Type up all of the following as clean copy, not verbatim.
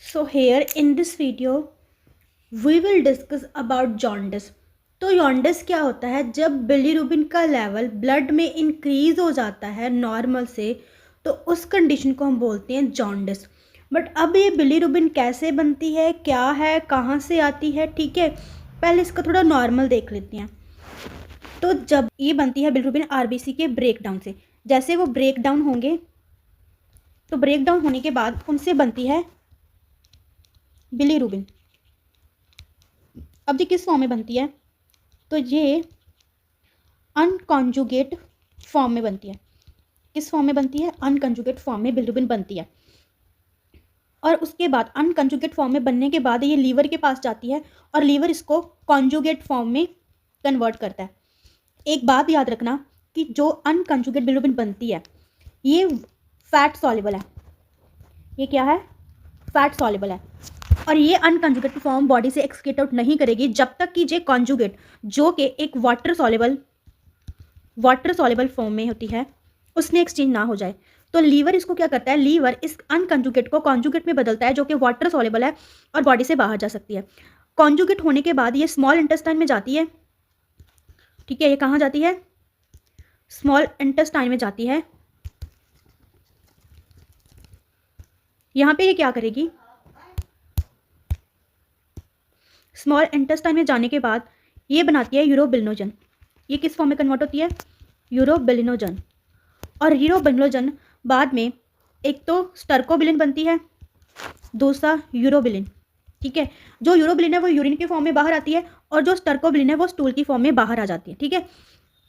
So here in this video we will discuss about jaundice. तो jaundice क्या होता है? जब बिलीरुबिन का लेवल ब्लड में इंक्रीज हो जाता है नॉर्मल से, तो उस कंडीशन को हम बोलते हैं jaundice. बट अब ये बिलीरुबिन कैसे बनती है, क्या है, कहाँ से आती है, ठीक है, पहले इसका थोड़ा नॉर्मल देख लेते हैं. तो जब ये बनती है बिलीरुबिन आरबीसी के ब्रेक डाउन से, जैसे वो ब्रेक डाउन होंगे तो ब्रेक डाउन होने के बाद उनसे बनती है बिलीरुबिन. अब ये किस फॉर्म में बनती है? तो ये अनकॉन्जुगेट फॉर्म में बनती है. किस फॉर्म में बनती है? अनकॉन्जुगेट फॉर्म में बिलीरुबिन बनती है. और उसके बाद अनकॉन्जुगेट फॉर्म में बनने के बाद ये लीवर के पास जाती है और लीवर इसको कॉन्जुगेट फॉर्म में कन्वर्ट करता है. एक बात याद रखना कि जो अनकॉन्जुगेट बिलीरुबिन बनती है ये फैट सॉल्युबल है. ये क्या है? फैट सॉल्युबल है. और ये अनकॉन्जुगेट फॉर्म बॉडी से एक्सक्रीट आउट नहीं करेगी जब तक कि जे कॉन्जुगेट जो कि एक वाटर सॉल्युबल फॉर्म में होती है उसने एक्सचेंज ना हो जाए. तो लीवर इसको क्या करता है? लीवर इस अनकॉन्जुगेट को कॉन्जुगेट में बदलता है जो कि वाटर सॉल्युबल है और बॉडी से बाहर जा सकती है. कॉन्जुगेट होने के बाद ये स्मॉल इंटेस्टाइन में जाती है. ठीक है, ये कहाँ जाती है? स्मॉल इंटेस्टाइन में जाती है. यहाँ पे ये क्या करेगी? स्मॉल इंटेस्टाइन में जाने के बाद ये बनाती है यूरोबिलिनोजन. ये किस फॉर्म में कन्वर्ट होती है? यूरोबिलिनोजन. और यूरोबिलिनोजन बाद में एक तो स्टर्कोबिलिन बनती है, दूसरा यूरोबिलिन. ठीक है, जो यूरोबिलिन है वो यूरिन के फॉर्म में बाहर आती है और जो स्टर्कोबिलिन है वो स्टूल की फॉर्म में बाहर आ जाती है. ठीक है,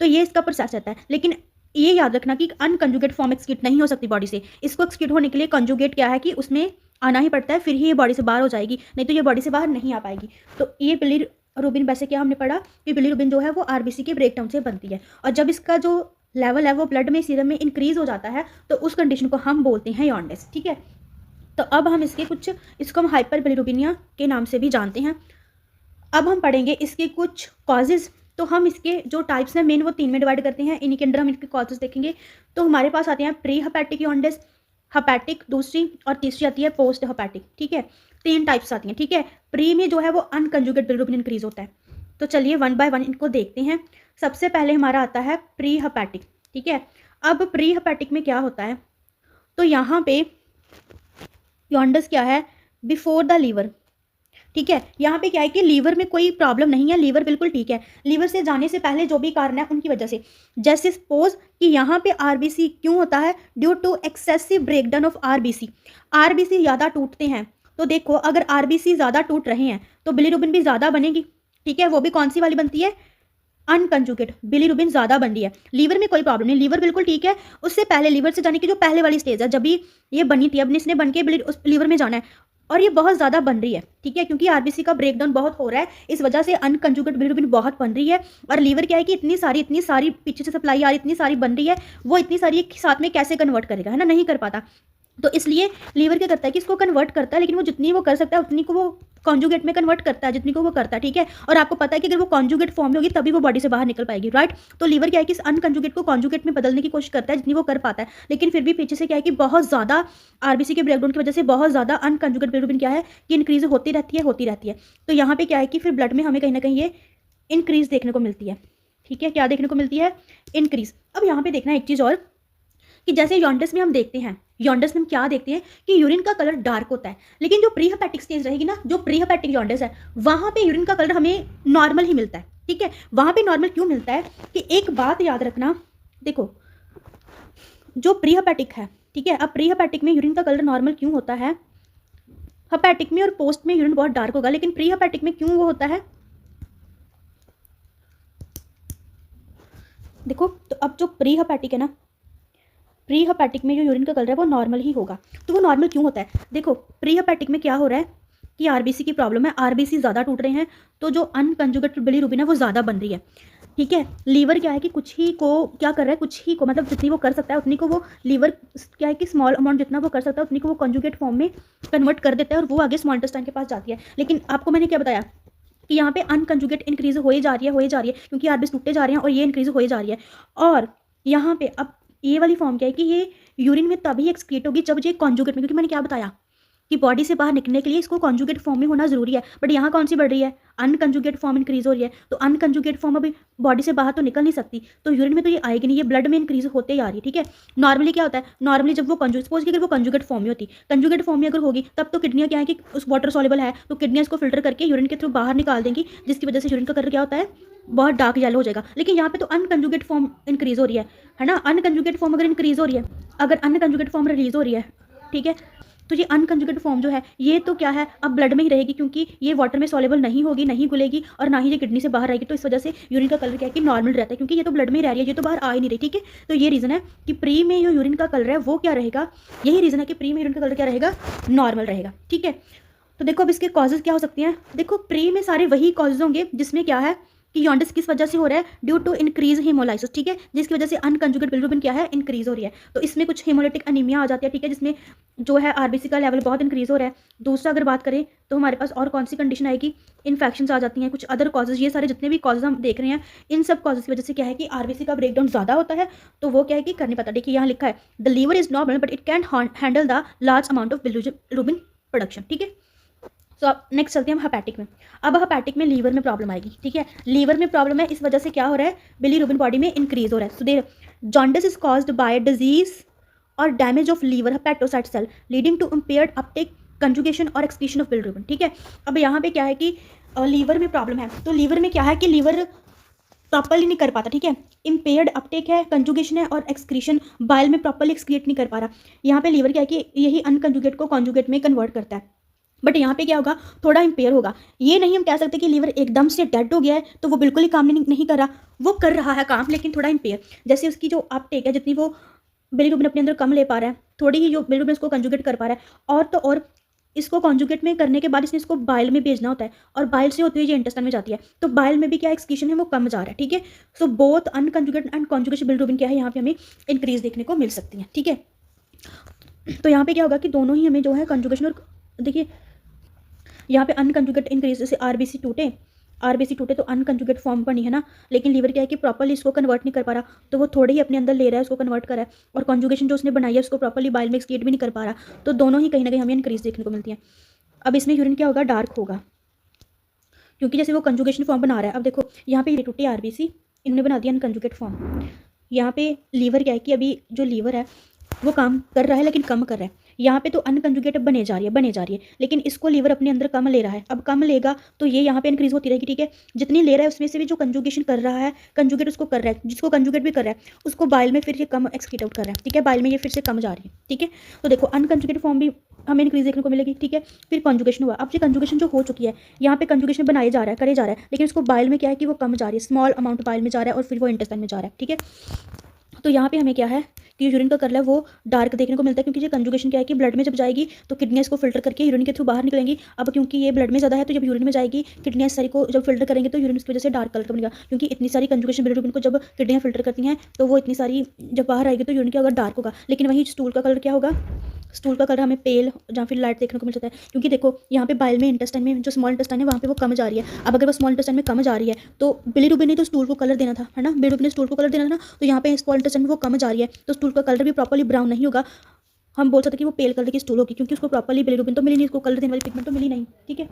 तो ये इसका प्रोसेस रहता है. लेकिन ये याद रखना कि अनकंजुगेट फॉर्म एक्सक्रीट नहीं हो सकती बॉडी से. इसको एक्सक्रीट होने के लिए कंजुगेट क्या है कि उसमें आना ही पड़ता है, फिर ही ये बॉडी से बाहर हो जाएगी, नहीं तो ये बॉडी से बाहर नहीं आ पाएगी. तो ये बिलीरुबिन वैसे क्या हमने पढ़ा कि बिलीरुबिन जो है वो आरबीसी के ब्रेकडाउन से बनती है. और जब इसका जो लेवल है वो ब्लड में सीरम में इंक्रीज हो जाता है तो उस कंडीशन को हम बोलते हैं जॉन्डिस. ठीक है, तो अब हम इसको हम हाइपर बिलीरुबिनिया के नाम से भी जानते हैं. अब हम पढ़ेंगे इसके कुछ कॉजेज. तो हम इसके जो टाइप्स हैं मेन वो 3 में डिवाइड करते हैं. इन्हीं के अंदर हम इसके कॉजेज देखेंगे. तो हमारे पास आते हैं प्री हेपेटिक जॉन्डिस, हेपेटिक दूसरी, और तीसरी आती है पोस्ट हेपेटिक. ठीक है, 3 टाइप्स आती हैं. ठीक है, प्री में जो है वो अनकंजुगेट बिलीरुबिन इंक्रीज होता है. तो चलिए वन बाय वन इनको देखते हैं. सबसे पहले हमारा आता है प्री हेपेटिक. ठीक है, अब प्री हेपेटिक में क्या होता है? तो यहाँ पे जॉन्डिस क्या है? Before the liver. ठीक है, यहाँ पे क्या है कि लीवर में कोई प्रॉब्लम नहीं है, लीवर बिल्कुल ठीक है. लीवर से जाने से पहले जो भी कारण है उनकी वजह से, जैसे सपोज कि यहाँ पे आरबीसी क्यों होता है? Due to excessive breakdown of RBC. RBC ज़्यादा टूटते हैं. तो देखो, अगर आरबीसी ज़्यादा टूट रहे हैं तो बिलीरुबिन भी ज़्यादा बनेगी. ठीक है, वो भी कौन सी वाली बनती है? अनकंजुगेट बिलीरुबिन ज़्यादा बन रही है. लीवर में कोई प्रॉब्लम नहीं, लीवर बिल्कुल ठीक है. उससे पहले लीवर से जाने की जो पहले वाली स्टेज है, जब भी ये बनी थी, अब इसने बन के उस लीवर में जाना है और ये बहुत ज़्यादा बन रही है. ठीक है, क्योंकि आरबीसी का ब्रेकडाउन बहुत हो रहा है, इस वजह से अनकंजुगेट बिलीरुबिन बहुत बन रही है. और लीवर क्या है कि इतनी सारी पीछे से सप्लाई आ रही, इतनी सारी बन रही है, वो इतनी सारी एक साथ में कैसे कन्वर्ट करेगा, है ना? नहीं कर पाता. तो इसलिए लीवर क्या करता है कि इसको कन्वर्ट करता है, लेकिन वो जितनी वो कर सकता है उतनी को वो कॉन्जुगेट में कन्वर्ट करता है, जितनी को वो करता है. ठीक है, और आपको पता है कि अगर वो कॉन्जुगेट फॉर्म में होगी तभी वो बॉडी से बाहर निकल पाएगी, राइट? तो लीवर क्या है कि इस अनकंजुगेट को कॉन्जुगेट में बदलने की कोशिश करता है जितनी वो कर पाता है, लेकिन फिर भी पीछे से क्या है कि बहुत ज़्यादा आरबीसी के ब्रेकडाउन की वजह से बहुत ज़्यादा अनकंजुगेट बिलीरुबिन क्या है कि इंक्रीज होती रहती है. तो यहाँ पे क्या है कि फिर ब्लड में हमें कहीं ना कहीं ये इंक्रीज देखने को मिलती है. ठीक है, क्या देखने को मिलती है? इंक्रीज. अब यहाँ पे देखना एक चीज़ और कि जैसे जॉन्डिस में हम देखते हैं, जॉन्डिस में हम क्या देखते हैं कि यूरिन का कलर डार्क होता है. लेकिन जो प्री हेपेटिक स्टेज रहेगी ना, जो प्री हेपेटिक जॉन्डिस है, वहाँ पे यूरिन का कलर हमें नॉर्मल ही मिलता है. ठीक है, वहाँ पे नॉर्मल क्यों मिलता है? कि एक बात याद रखना, देखो जो प्री हेपेटिक है, ठीक है, अब प्री हेपेटिक में यूरिन का कलर नॉर्मल क्यों होता है? हेपेटिक में और पोस्ट में यूरिन बहुत डार्क होगा, लेकिन प्री हेपेटिक में क्यों वो होता है? देखो, तो अब जो प्री हेपेटिक है ना, प्री हेपेटिक में जो यूरिन का कलर है वो नॉर्मल ही होगा. तो वो नॉर्मल क्यों होता है? देखो, प्री हेपेटिक में क्या हो रहा है कि आरबीसी की प्रॉब्लम है, आरबीसी ज़्यादा टूट रहे हैं, तो जो अनकंजुगेट बिलीरुबिन है वो ज़्यादा बन रही है. ठीक है, लीवर क्या है कि कुछ ही को क्या कर रहा है, कुछ ही को मतलब जितनी वो कर सकता है उतनी को वो लीवर क्या है कि स्मॉल अमाउंट जितना वो कर सकता है उतनी को वो कंजुगेट फॉर्म में कन्वर्ट कर देता है और वो आगे स्मॉल इंटेस्टाइन के पास जाती है. लेकिन आपको मैंने क्या बताया कि यहाँ पे अनकंजुगेट इंक्रीज हो ही जा रही है, क्योंकि आरबीसी टूटते जा रहे हैं और ये इंक्रीज हो ही जा रही है. और यहाँ पे अब ये वाली फॉर्म क्या है कि ये यूरिन में तभी एक्सक्रीट होगी जब ये कॉन्जुगेट में, क्योंकि मैंने क्या बताया कि बॉडी से बाहर निकलने के लिए इसको कॉन्जुगेट फॉर्म में होना जरूरी है, बट यहाँ कौन सी बढ़ रही है, अनकंजुगेट फॉर्म इंक्रीज हो रही है। तो अनकंजुगेट फॉर्म अभी बॉडी से बाहर तो निकल नहीं सकती, तो यूरिन में तो ये आएगी नहीं, ये ब्लड में इंक्रीज होते ही आ रही है। ठीक है, नॉर्मली क्या होता है, नॉर्मली जब वो सपोज कि अगर वो कंजुगेट फॉर्म में होती, कंजुगेट फॉर्म में अगर होगी तब तो किडनियाँ क्या है कि उस वाटर सॉल्युबल है, तो किडनियाँ इसको फिल्टर करके यूरिन के थ्रू बाहर निकाल देंगी, जिसकी वजह से यूरिन का कलर क्या होता है, बहुत डार्क येलो हो जाएगा। लेकिन यहाँ पे तो अनकंजुगेट फॉर्म इंक्रीज हो रही है ना। अनकंजुगेट फॉर्म अगर इंक्रीज हो रही है, अगर अनकंजुगेट फॉर्म रिलीज हो रही है, ठीक है, तो ये अनकंजुगेट फॉर्म जो है ये तो क्या है, अब ब्लड में ही रहेगी, क्योंकि ये वाटर में सॉल्युबल नहीं होगी, नहीं घुलेगी, और ना ही ये किडनी से बाहर आएगी। तो इस वजह से यूरिन का कलर क्या है कि नॉर्मल रहता है, क्योंकि ये तो ब्लड में ही रह रही है, ये तो बाहर आ ही नहीं रही। ठीक है, तो ये रीज़न है कि प्री में जो यूरिन का कलर है वो क्या रहेगा, यही रीज़न है कि प्री में यूरिन का कलर क्या रहेगा, नॉर्मल रहेगा। ठीक है, तो देखो अब इसके कॉजेज़ क्या हो सकती हैं। देखो प्री में सारे वही कॉजेज़ होंगे जिसमें क्या है कि जॉन्डिस किस वजह से हो रहा है, ड्यू टू इंक्रीज हीमोलाइसिस। ठीक है, जिसकी वजह से अनकंजुगेट बिलिरुबिन क्या है, इंक्रीज हो रही है। तो इसमें कुछ हीमोलिटिक अनीमिया आ जाती है। ठीक है, जिसमें जो है आरबीसी का लेवल बहुत इंक्रीज हो रहा है। दूसरा अगर बात करें तो हमारे पास और कौन सी कंडीशन आएगी, इन्फेक्शन आ जाती हैं, कुछ अदर कॉजेज, ये सारे जितने भी कॉजेज हम देख रहे हैं, इन सब कॉजेज की वजह से क्या है कि आरबीसी का ब्रेकडाउन ज़्यादा होता है। तो वो क्या है कि करने पता। देखिए यहाँ लिखा है the liver is normal but it can handle the large amount of bilirubin production. ठीक है, तो अब नेक्स्ट चलते हैं हम हेपैटिक में। अब हेपैटिक में लीवर में प्रॉब्लम आएगी। ठीक है, लीवर में प्रॉब्लम है, इस वजह से क्या हो रहा है, बिलिरुबिन बॉडी में इंक्रीज हो रहा है। So there jaundice is caused by disease और damage of liver hepatocyte cell leading to impaired uptake, conjugation और एक्सक्रीशन ऑफ बिलिरुबिन। ठीक है, अब यहाँ पे क्या है कि लीवर में प्रॉब्लम है, तो लीवर में क्या है कि लीवर प्रॉपरली नहीं कर पाता। ठीक है, इम्पेयर्ड अपटेक है, कंजुगेशन है और एक्सक्रीशन बाइल में प्रॉपरली एक्सक्रिएट नहीं कर पा रहा। यहाँ पे लीवर क्या है कि यही अनकंजुगेट को कॉन्जुगेट में कन्वर्ट करता है, बट यहाँ पे क्या होगा, थोड़ा इम्पेयर होगा। ये नहीं हम कह सकते कि लीवर एकदम से डेड हो गया है तो वो बिल्कुल ही काम नहीं कर रहा, वो कर रहा है काम, लेकिन थोड़ा इम्पेयर। जैसे उसकी जो अपटेक है, जितनी वो बिलिरुबिन अपने अंदर कम ले पा रहा है, थोड़ी ही जो बिलिरुबिन इसको कंजुगेट कर पा रहा है, और तो और इसको कॉन्जुगेट में करने के बाद इसने इसको बाइल में भेजना होता है, और बाइल से होती हुई ये इंटेस्टाइन में जाती है, तो बाइल में भी क्या एक्सक्रीशन है वो कम जा रहा है। ठीक है, so both unconjugate and conjugate bilirubin क्या है, यहाँ पे हमें इंक्रीज देखने को मिल सकती है। ठीक है, तो यहाँ पे क्या होगा कि दोनों ही हमें जो है कंजुगेशन और देखिए यहाँ पे अनकंजुगेट इंक्रीज, जैसे आरबीसी टूटे तो अनकंजुगेट फॉर्म बनी है ना, लेकिन लीवर क्या है कि प्रॉपरली इसको कन्वर्ट नहीं कर पा रहा, तो वो थोड़े ही अपने अंदर ले रहा है, उसको कन्वर्ट कर रहा है, और कॉन्जुगेशन जो उसने बनाई है उसको प्रॉपरली बाइल में एक्सक्रिएट भी नहीं कर पा रहा, तो दोनों ही कहीं ना कहीं हमें इंक्रीज देखने को मिलती है। अब इसमें यूरिन क्या होगा, डार्क होगा, क्योंकि जैसे वो कंजुगेशन फॉर्म बना रहा है। अब देखो यहाँ पे टूटी आरबीसी, इन्होंने बना दिया अनकंजुगेट फॉर्म। यहाँ पे लीवर क्या है कि अभी जो लीवर है वो काम कर रहा है लेकिन कम कर रहा है, यहाँ पे तो अनकंजुगेट बने जा रही है, लेकिन इसको लीवर अपने अंदर कम ले रहा है। अब कम लेगा तो ये यहाँ पे इंक्रीज होती रहेगी। ठीक है, जितनी ले रहा है उसमें से भी जो कंजुगेशन कर रहा है, कंजुगेट उसको कर रहा है, जिसको कंजुगेट भी कर रहा है उसको बाइल में फिर ये कम एक्सक्रीट आउट कर रहा है। ठीक है, बाइल में ये फिर से कम जा रही है। ठीक है, तो देखो अनकंजुगेट फॉर्म भी हमें इंक्रीज देखने को मिलेगी। ठीक है, फिर कंजुगेशन हुआ, अब ये कंजुगेशन जो हो चुकी है, यहाँ पे कंजुगेशन बनाए जा रहा है, करे जा रहा है, लेकिन उसको बाइल में क्या है कि वो कम जा रही है, स्मॉल अमाउंट बाइल में जा रहा है और फिर वो इंटेस्टाइन में जा रहा है। ठीक है, तो यहाँ पे हमें क्या है कि यूरिन का कलर है वो डार्क देखने को मिलता है, क्योंकि ये कंजुगेशन क्या है कि ब्लड में जब जाएगी तो किडनियाँ इसको फिल्टर करके यूरिन के थ्रू बाहर निकलेंगी। अब क्योंकि ये ब्लड में ज़्यादा है तो जब यूरिन में जाएगी किडनियाँ सारी को जब फिल्टर करेंगे तो यूरिन की वजह से डार्क कलर का बनेगा, क्योंकि इतनी सारी कंजुगेशन बिलिरुबिन को जब किडनियाँ फिल्टर करती हैं तो वो इतनी सारी जब बाहर आएगी तो यूरिन क्या होगा, डार्क होगा। लेकिन वहीं स्टूल का कलर क्या होगा, स्टूल का कलर हमें पेल या फिर लाइट देखने को मिल जाता है, क्योंकि देखो यहाँ पे बाइल में इंटेस्टाइन में जो स्मॉल इंटेस्टाइन है वहाँ पे वो कम जा रही है। अब अगर वो स्मॉल इंटेस्टाइन में कम जा रही है तो बिलिरुबिन ने तो स्टूल को कलर देना था, है ना, बिलिरुबिन ने स्टूल को कलर देना था ना, तो यहाँ पे स्मॉल इंटेस्टाइन में वो कम जा रही है तो स्टूल का कलर भी प्रॉपर्ली ब्राउन नहीं होगा। हम बोल सकते कि वो पेल कलर की स्टूल होगी, क्योंकि उसको प्रॉपर्ली बिलिरुबिन तो मिली नहीं, उसको कलर देने वाली पिगमेंट तो मिली नहीं। ठीक है,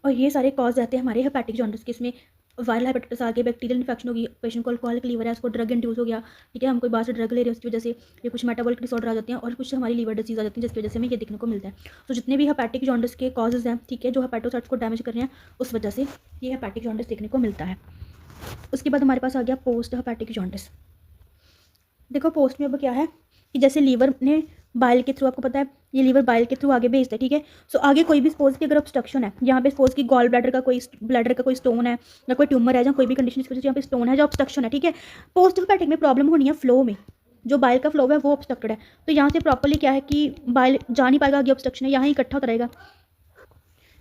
और ये सारे कॉज रहते हैं हमारे हेपेटिक जॉन्डिस के। इसमें वायरल हेपेटाइटिस आ गया, बैक्टीरियल इन्फेक्शन होगी, पेशेंट को अल्कोहलिक लीवर है, उसको ड्रग इंड्यूस हो गया। ठीक है, हम कोई बाहर से ड्रग ले रहे हैं उसकी वजह से ये कुछ मेटाबॉलिक डिसऑर्डर आ जाते हैं और कुछ हमारी लीवर डिजीज आ जाती है, जिसकी वजह से हमें ये देखने को मिलता है। तो जितने भी हेपेटिक जॉन्डिस के कॉजेज हैं, ठीक है, जो हेपेटोसाइट्स को डैमेज कर रहे हैं उस वजह से ये हेपेटिक जॉन्डिस देखने को मिलता है। उसके बाद हमारे पास आ गया पोस्ट हेपेटिक जॉन्डिस। देखो पोस्ट में अब क्या है कि जैसे लीवर ने बाइल के थ्रू, आपको पता है ये लीवर बाइल के थ्रू आगे भेजता है। ठीक है, सो आगे कोई भी सपोज की अगर ऑब्स्ट्रक्शन है, यहाँ पे सपोज की गॉल ब्लैडर का कोई स्टोन है या कोई ट्यूमर है, या कोई भी कंडीशन इसकी वजह से यहाँ पे स्टोन है, जो ऑब्स्ट्रक्शन है। ठीक है, पोस्ट हेपेटिक में प्रॉब्लम होनी है फ्लो में, जो बाइल का फ्लो है वो ऑब्स्ट्रक्टेड है, तो यहाँ से प्रॉपरली क्या है कि बाइल जा नहीं पाएगा, आगे ऑब्स्ट्रक्शन है, यहाँ ही इकट्ठा होता रहेगा,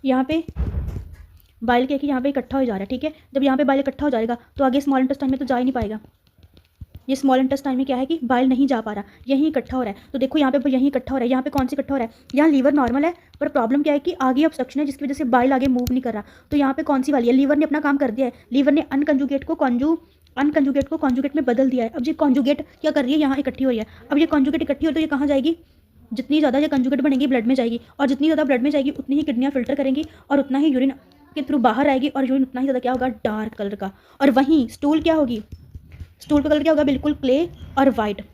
यहाँ पे बाइल क्या है कि यहाँ पे इकट्ठा हो जा रहा है। ठीक है, जब यहाँ पे बाइल इकट्ठा हो जाएगा तो आगे स्मॉल इंटेस्टाइन में तो जा ही नहीं पाएगा, ये स्मॉल इंटेस्टाइन में क्या है कि बाइल नहीं जा पा रहा, यहीं इकट्ठा हो रहा है। तो देखो यहाँ पे यहीं इकट्ठा हो रहा है, यहाँ पे कौन सी इकट्ठा हो रहा है, यहाँ लीवर नॉर्मल है पर प्रॉब्लम क्या है कि आगे ऑब्स्ट्रक्शन है, जिसकी वजह से बाइल आगे मूव नहीं कर रहा। तो यहाँ पे कौन सी वाली है, लीवर ने अपना काम कर दिया है, लीवर ने अनकंजुगेट को अनकंजुगेट को कॉन्जुगेट में बदल दिया है। अब ये कॉन्जुगेट क्या कर रही है, यहाँ इकट्ठी हो रही है। अब ये कॉन्जुगेट इकट्ठी हो तो ये कहाँ जाएगी, जितनी ज़्यादा ये कंजुगेट बनेगी ब्लड में जाएगी, और जितनी ज़्यादा ब्लड में जाएगी उतनी ही किडनियाँ फिल्टर करेंगी और उतना ही यूरिन के थ्रू बाहर आएगी, और यूरिन उतना ही ज़्यादा क्या होगा, डार्क कलर का। और वहीं स्टूल क्या होगी, स्टूल का कलर क्या होगा, बिल्कुल क्ले और वाइट।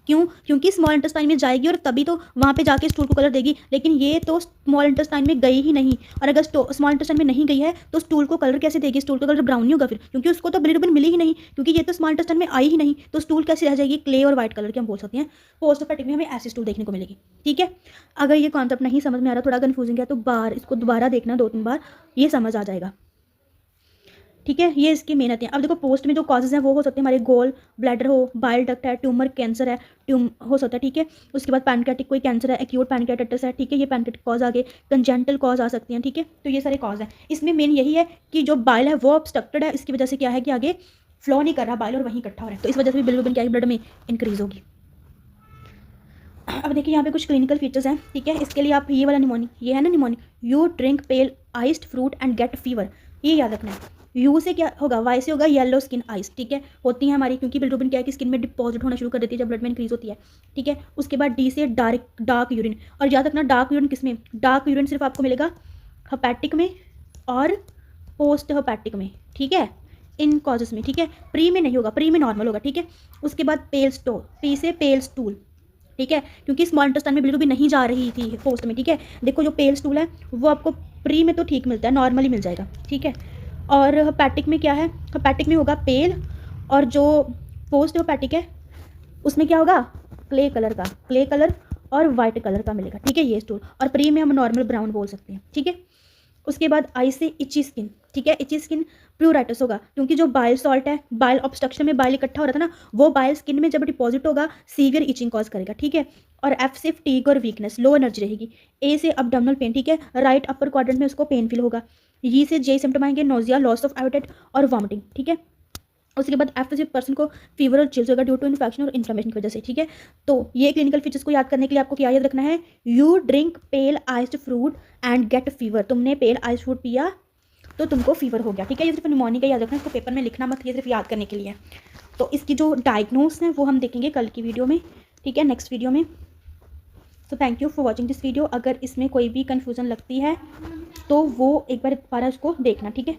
क्यों, क्योंकि स्मॉल इंटेस्टाइन में जाएगी और तभी तो वहाँ पे जाके स्टूल को कलर देगी, लेकिन ये तो स्मॉल इंटेस्टाइन में गई ही नहीं। और अगर स्मॉल इंटेस्टाइन में नहीं गई है तो स्टूल को कलर कैसे देगी, स्टूल का कलर ब्राउन नहीं होगा फिर, क्योंकि उसको तो बिलिरुबिन मिली ही नहीं, क्योंकि ये तो स्मॉल इंटेस्टाइन में आई ही नहीं, तो स्टूल कैसे रह जाएगी, क्ले और वाइट कलर की हम बोल सकते हैं। पोस्ट हेपेटिक में हमें ऐसी स्टूल देखने को मिलेगी। ठीक है, अगर ये कॉन्सेप्ट नहीं समझ में आ रहा, थोड़ा कन्फ्यूजिंग है, तो इसको दोबारा देखना 2-3 बार, ये समझ आ जाएगा। ठीक है, ये इसकी मेहनत है। अब देखो पोस्ट में जो कॉजेज हैं वो हो सकते हैं हमारे गोल ब्लैडर हो, बाइल डक्ट है, ट्यूमर कैंसर है, हो सकता है। ठीक है, उसके बाद पैनक्रेटिक कोई कैंसर है, एक्यूट पैनक्रेटाइटिस है। ठीक है, ये पैनक्रेटिक कॉज आगे कंजेंटल कॉज आ सकती हैं। ठीक है, तो ये सारे कॉज हैं। इसमें मेन यही है कि जो बाइल है वो ऑब्स्ट्रक्टेड है, इसकी वजह से क्या है कि आगे फ्लो नहीं कर रहा बाइल और वहीं इकट्ठा हो रहा है, तो इस वजह से भी बिलिरुबिन क्या है ब्लड में इंक्रीज होगी। अब देखिए यहाँ पे कुछ क्लिनिकल फीचर्स हैं। ठीक है, इसके लिए आप ये वाला निमोनिक, ये है ना mnemonic, you drink pale iced fruit and get fever, ये याद रखना है। यू से क्या होगा, वाई से होगा येलो स्किन आइस। ठीक है, होती है हमारी, क्योंकि बिलिरुबिन क्या है कि स्किन में डिपॉजिट होना शुरू कर देती है जब ब्लड में इंक्रीज होती है। ठीक है, उसके बाद डी से डार्क यूरिन, और याद रखना डार्क यूरिन किस में, डार्क यूरिन सिर्फ आपको मिलेगा हेपेटिक में और पोस्ट हेपेटिक में। ठीक है, इन कॉजेस में। ठीक है, प्री में नहीं होगा, प्री में नॉर्मल होगा। ठीक है, उसके बाद पेल स्टोल, पी से पेल स्टूल। ठीक है, क्योंकि स्मॉल इंटेस्टाइन में बिलिरुबिन नहीं जा रही थी पोस्ट में। ठीक है, देखो जो पेल स्टूल है वो आपको प्री में तो ठीक मिलता है, नॉर्मली मिल जाएगा। ठीक है, और हेपेटिक में क्या है, हेपेटिक में होगा पेल, और जो पोस्ट हेपेटिक है उसमें क्या होगा, क्ले कलर का, क्ले कलर और वाइट कलर का मिलेगा। ठीक है, ये स्टूल, और प्री में हम नॉर्मल ब्राउन बोल सकते हैं। ठीक है, उसके बाद आई से इची स्किन। ठीक है, इची स्किन प्यूराइटिस होगा, क्योंकि जो बाइल सॉल्ट है, बाइल ऑब्स्ट्रक्शन में बाइल इकट्ठा हो रहा था ना, वो बाइल स्किन में जब डिपॉजिट होगा सीवियर इचिंग कॉज करेगा। ठीक है, और एफ से फटीग और वीकनेस, लो एनर्जी रहेगी। ए से अबडोमिनल पेन। ठीक है, राइट अपर क्वाड्रेंट में उसको पेन फील होगा। ये से जे सिम्टम आएंगे, नोजिया, लॉस ऑफ एपेटाइट और वॉमिटिंग। ठीक है, उसके बाद एफ से पर्सन को फीवर और चिल्स होगा ड्यू टू इन्फेक्शन और इन्फ्लेमेशन की वजह से। ठीक है, तो ये क्लिनिकल फीचर्स को याद करने के लिए आपको क्या याद रखना है, you drink pale iced fruit and get fever, तुमने पेल आइस्ड फ्रूट पिया तो तुमको फीवर हो गया। ठीक है, ये सिर्फ निमोनिया का याद रखना, इसको पेपर में लिखना मत, ये सिर्फ याद करने के लिए। तो इसकी जो डायग्नोस है वो हम देखेंगे कल की वीडियो में। ठीक है, नेक्स्ट वीडियो में। So thank you for watching this video. अगर इसमें कोई भी कन्फ्यूज़न लगती है तो वो एक बार दोबारा उसको देखना। ठीक है।